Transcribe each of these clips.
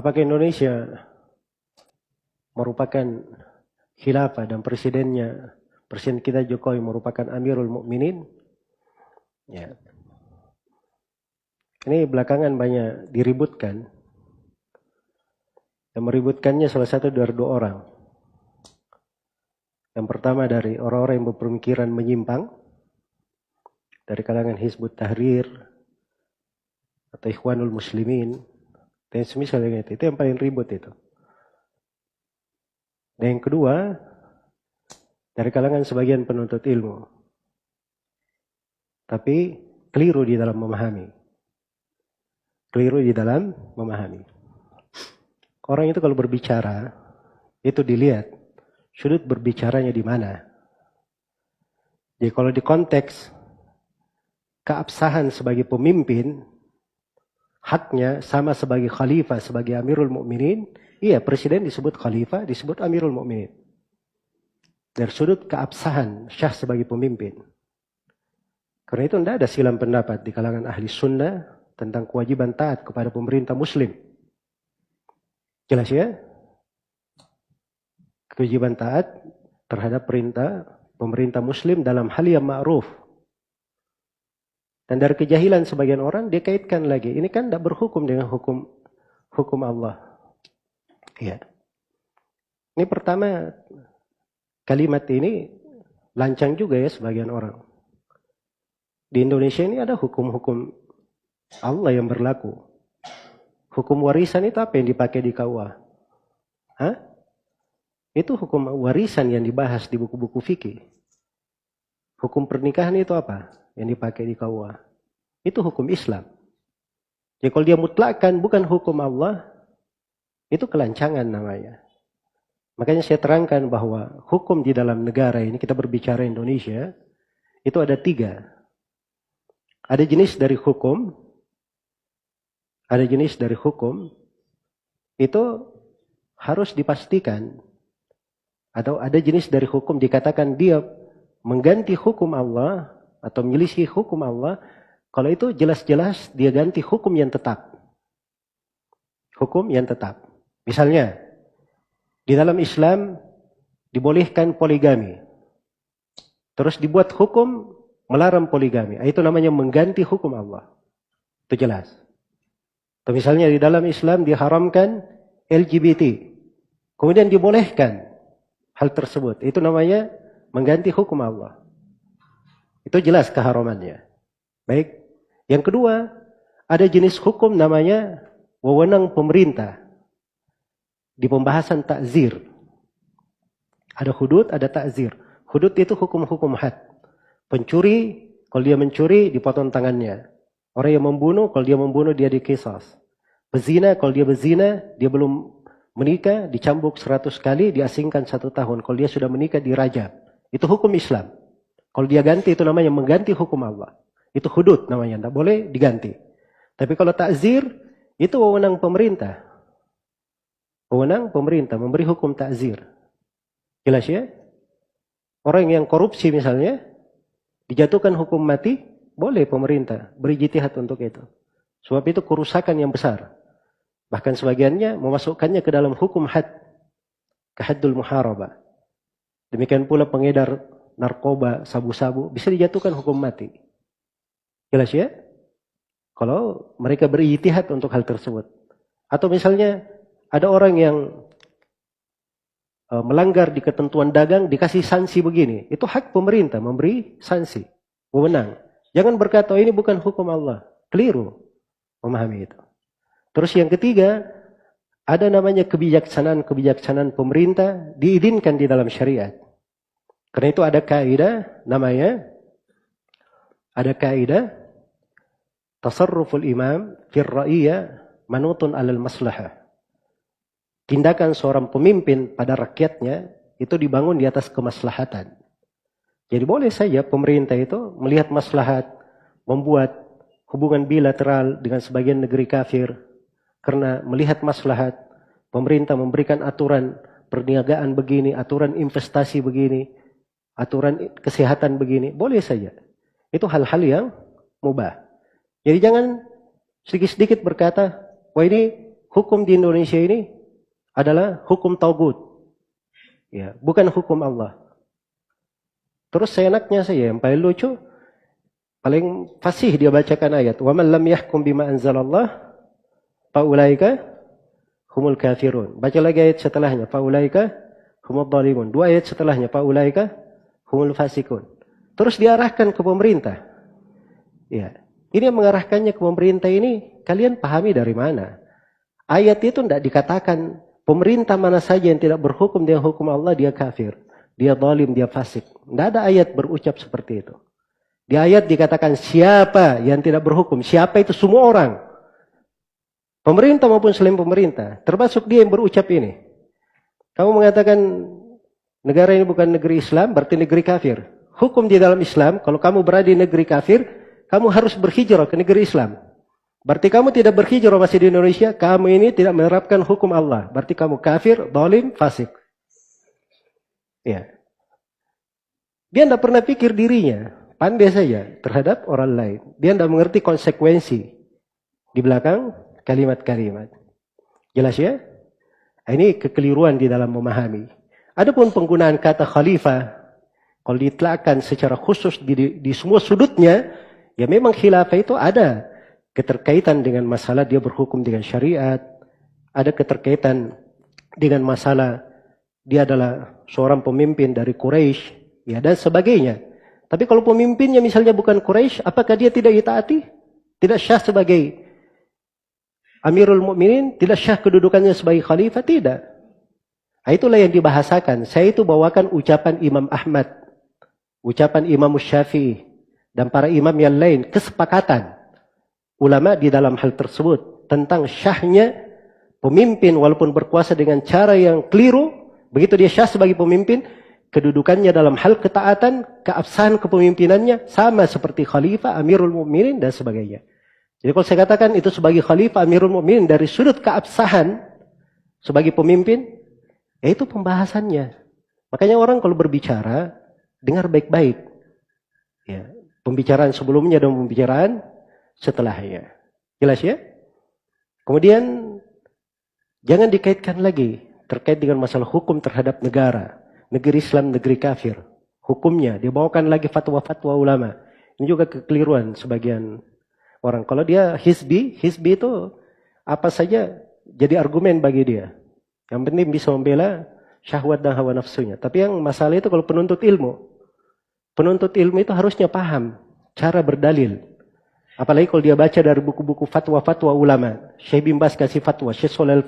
Apakah Indonesia merupakan khilafah dan presidennya, presiden kita Jokowi merupakan Amirul Mukminin? Ya. Ini belakangan banyak diributkan. Yang meributkannya salah satu dari dua orang. Yang pertama dari orang-orang yang berpemikiran menyimpang, dari kalangan Hizbut Tahrir atau Ikhwanul Muslimin, dan semisalnya itu yang paling ribut itu. Dan yang kedua, dari kalangan sebagian penuntut ilmu. Tapi keliru di dalam memahami. Keliru di dalam memahami. Orang itu kalau berbicara, itu dilihat sudut berbicaranya di mana. Jadi kalau di konteks keabsahan sebagai pemimpin, haknya sama sebagai khalifah, sebagai Amirul Mukminin, iya presiden disebut khalifah, disebut Amirul Mukminin. Dari sudut keabsahan syah sebagai pemimpin. Karena itu tidak ada silang pendapat di kalangan ahli sunnah tentang kewajiban taat kepada pemerintah muslim. Jelas ya? Kewajiban taat terhadap perintah pemerintah muslim dalam hal yang ma'ruf. Dan dari kejahilan sebagian orang dia kaitkan lagi. Ini kan tidak berhukum dengan hukum Allah. Ya. Ini pertama kalimat ini lancang juga ya sebagian orang. Di Indonesia ini ada hukum-hukum Allah yang berlaku. Hukum warisan itu apa yang dipakai di KUA? Hah? Itu hukum warisan yang dibahas di buku-buku fikih. Hukum pernikahan itu apa yang dipakai di KUA? Itu hukum Islam. Jadi kalau dia mutlakkan bukan hukum Allah, itu kelancangan namanya. Makanya saya terangkan bahwa hukum di dalam negara ini, kita berbicara Indonesia, itu ada 3. Ada jenis dari hukum, itu harus dipastikan. Atau ada jenis dari hukum dikatakan dia mengganti hukum Allah atau menyelisih hukum Allah, kalau itu jelas-jelas dia ganti hukum yang tetap. Hukum yang tetap. Misalnya, di dalam Islam dibolehkan poligami. Terus dibuat hukum melarang poligami. Itu namanya mengganti hukum Allah. Itu jelas. Atau misalnya di dalam Islam diharamkan LGBT. Kemudian dibolehkan hal tersebut. Itu namanya mengganti hukum Allah. Itu jelas keharamannya. Baik. Yang kedua, ada jenis hukum namanya wewenang pemerintah. Di pembahasan takzir. Ada hudud, ada takzir. Hudud itu hukum-hukum had. Pencuri, kalau dia mencuri, dipotong tangannya. Orang yang membunuh, kalau dia membunuh, dia dikisas. Bezina, kalau dia bezina, dia belum menikah, dicambuk 100 kali, diasingkan 1 tahun. Kalau dia sudah menikah, dirajam. Itu hukum Islam. Kalau dia ganti, itu namanya mengganti hukum Allah. Itu hudud namanya, tidak boleh diganti. Tapi kalau takzir, itu wewenang pemerintah. Wewenang pemerintah, memberi hukum takzir. Jelas ya? Orang yang korupsi misalnya, dijatuhkan hukum mati, boleh pemerintah beri jitihad untuk itu. Sebab itu kerusakan yang besar. Bahkan sebagiannya memasukkannya ke dalam hukum had. Kehaddul muharabah. Demikian pula pengedar narkoba, sabu-sabu, bisa dijatuhkan hukum mati. Jelas ya? Kalau mereka beri jitihad untuk hal tersebut. Atau misalnya ada orang yang melanggar di ketentuan dagang, dikasih sanksi begini. Itu hak pemerintah memberi sanksi. Wewenang. Jangan berkata, ini bukan hukum Allah. Keliru memahami itu. Terus yang ketiga, ada namanya kebijaksanaan pemerintah diizinkan di dalam syariat. Karena itu ada kaidah namanya, tasarruful imam fir ra'iyah manutun alal maslahah. Tindakan seorang pemimpin pada rakyatnya itu dibangun di atas kemaslahatan. Jadi boleh saja pemerintah itu melihat maslahat, membuat hubungan bilateral dengan sebagian negeri kafir. Karena melihat maslahat, pemerintah memberikan aturan perniagaan begini, aturan investasi begini, aturan kesehatan begini. Boleh saja. Itu hal-hal yang mubah. Jadi jangan sedikit-sedikit berkata, wah ini hukum di Indonesia ini adalah hukum taugut. Ya, bukan hukum Allah. Terus seenaknya saja, yang paling lucu, paling fasih dia bacakan ayat. Wa man lam yahkum bima anzalallah faulaika humul kafirun. Baca lagi ayat setelahnya. Faulaika humul dhalimun. Dua ayat setelahnya. Faulaika humul fasikun. Terus diarahkan ke pemerintah. Ya. Ini yang mengarahkannya ke pemerintah ini, kalian pahami dari mana? Ayat itu tidak dikatakan pemerintah mana saja yang tidak berhukum dengan hukum Allah, dia kafir. Dia zalim, dia fasik. Tidak ada ayat berucap seperti itu. Di ayat dikatakan siapa yang tidak berhukum. Siapa itu? Semua orang. Pemerintah maupun selain pemerintah. Termasuk dia yang berucap ini. Kamu mengatakan negara ini bukan negeri Islam, berarti negeri kafir. Hukum di dalam Islam, kalau kamu berada di negeri kafir, kamu harus berhijrah ke negeri Islam. Berarti kamu tidak berhijrah masih di Indonesia, kamu ini tidak menerapkan hukum Allah. Berarti kamu kafir, zalim, fasik. Ya. Dia tidak pernah pikir dirinya, pandai saja terhadap orang lain. Dia tidak mengerti konsekuensi di belakang kalimat-kalimat. Jelas ya? Ini kekeliruan di dalam memahami. Adapun penggunaan kata khalifah, kalau ditlakkan secara khusus di semua sudutnya, ya memang khilafah itu ada keterkaitan dengan masalah dia berhukum dengan syariat, ada keterkaitan dengan masalah dia adalah seorang pemimpin dari Quraisy, ya dan sebagainya. Tapi kalau pemimpinnya misalnya bukan Quraisy, apakah dia tidak ditaati? Tidak syah sebagai Amirul Mukminin, tidak syah kedudukannya sebagai khalifah? Tidak. Nah, itulah yang dibahasakan. Saya itu bawakan ucapan Imam Ahmad, ucapan Imam Syafi'i, dan para imam yang lain, kesepakatan ulama di dalam hal tersebut tentang syahnya pemimpin walaupun berkuasa dengan cara yang keliru. Begitu dia syah sebagai pemimpin, kedudukannya dalam hal ketaatan, keabsahan kepemimpinannya sama seperti khalifah, Amirul Mukminin dan sebagainya. Jadi kalau saya katakan itu sebagai khalifah, Amirul Mukminin dari sudut keabsahan sebagai pemimpin, ya itu pembahasannya. Makanya orang kalau berbicara, dengar baik-baik. Ya, pembicaraan sebelumnya dan pembicaraan setelahnya. Jelas ya? Kemudian jangan dikaitkan lagi terkait dengan masalah hukum terhadap negara. Negeri Islam, negeri kafir. Hukumnya, dibawakan lagi fatwa-fatwa ulama. Ini juga kekeliruan sebagian orang. Kalau dia hizbi itu apa saja jadi argumen bagi dia. Yang penting bisa membela syahwat dan hawa nafsunya. Tapi yang masalah itu kalau penuntut ilmu. Penuntut ilmu itu harusnya paham cara berdalil. Apalagi kalau dia baca dari buku-buku fatwa-fatwa ulama. Syekh bin Baz kasih fatwa, Syekh Shalih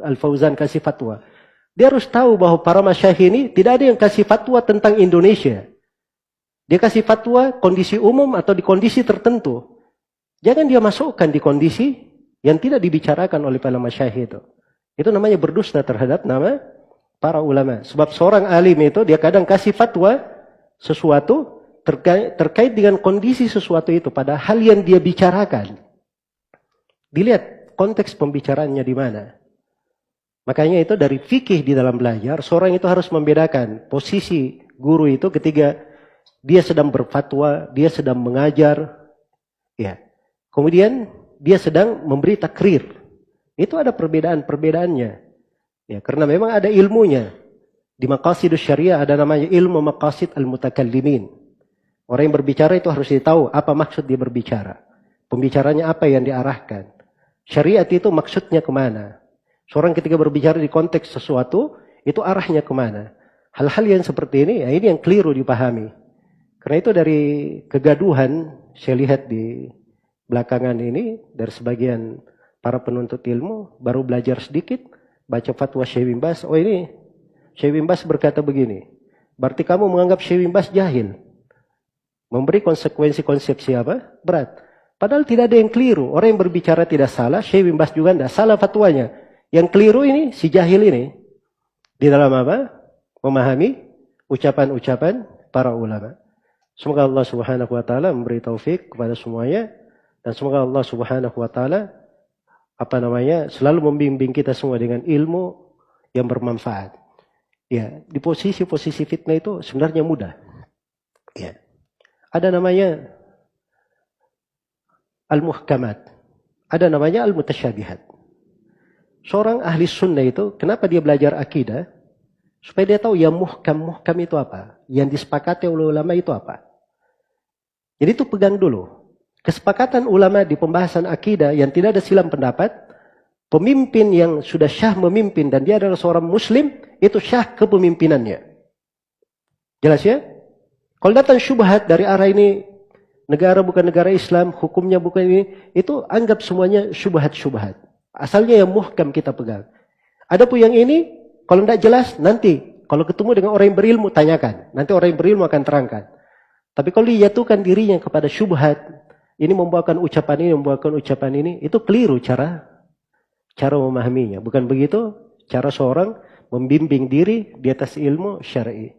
Al-Fauzan kasih fatwa. Dia harus tahu bahwa para masyayikh ini tidak ada yang kasih fatwa tentang Indonesia. Dia kasih fatwa kondisi umum atau di kondisi tertentu. Jangan dia masukkan di kondisi yang tidak dibicarakan oleh para masyayikh itu. Itu namanya berdusta terhadap nama para ulama. Sebab seorang alim itu dia kadang kasih fatwa sesuatu terkait dengan kondisi sesuatu itu pada hal yang dia bicarakan. Dilihat konteks pembicaraannya di mana. Makanya itu dari fikih di dalam belajar, seorang itu harus membedakan posisi guru itu ketika dia sedang berfatwa, dia sedang mengajar, ya. Kemudian dia sedang memberi takrir. Itu ada perbedaan-perbedaannya. Ya, karena memang ada ilmunya. Di maqasidus syariah ada namanya ilmu maqasid al-mutakallimin. Orang yang berbicara itu harus tahu apa maksud dia berbicara. Pembicaranya apa yang diarahkan. Syariat itu maksudnya kemana. Seorang ketika berbicara di konteks sesuatu, itu arahnya kemana. Hal-hal yang seperti ini, ya ini yang keliru dipahami. Karena itu dari kegaduhan, saya lihat di belakangan ini, dari sebagian para penuntut ilmu, baru belajar sedikit, baca fatwa Syekh bin Baz, oh ini, Syekh bin Baz berkata begini, berarti kamu menganggap Syekh bin Baz jahil. Memberi konsekuensi konsepsi apa? Berat. Padahal tidak ada yang keliru. Orang yang berbicara tidak salah, Syekh bin Baz juga tidak salah fatwanya. Yang keliru ini, si jahil ini. Di dalam apa? Memahami ucapan-ucapan para ulama. Semoga Allah subhanahu wa ta'ala memberi taufik kepada semuanya. Dan semoga Allah subhanahu wa ta'ala selalu membimbing kita semua dengan ilmu yang bermanfaat. Ya, di posisi-posisi fitnah itu sebenarnya mudah. Ya. Ada namanya al-muhkamat. Ada namanya al-mutasyabihat. Seorang ahli sunnah itu, kenapa dia belajar akidah? Supaya dia tahu yang muhkam itu apa. Yang disepakati oleh ulama itu apa. Jadi itu pegang dulu. Kesepakatan ulama di pembahasan akidah yang tidak ada silang pendapat. Pemimpin yang sudah syah memimpin dan dia adalah seorang muslim, itu syah kepemimpinannya. Jelas ya? Kalau datang syubhat dari arah ini, negara bukan negara Islam, hukumnya bukan ini, itu anggap semuanya syubhat-syubhat. Asalnya yang muhkam kita pegang. Adapun yang ini, kalau tidak jelas, nanti kalau ketemu dengan orang yang berilmu, tanyakan. Nanti orang yang berilmu akan terangkan. Tapi kalau dijatuhkan dirinya kepada syubhat, ini membawakan ucapan ini, membawakan ucapan ini, itu keliru cara memahaminya. Bukan begitu cara seorang membimbing diri di atas ilmu syar'i.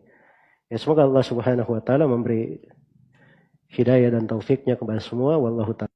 Ya, semoga Allah Subhanahu wa taala memberi hidayah dan taufiknya kepada semua. Wallahu ta'ala.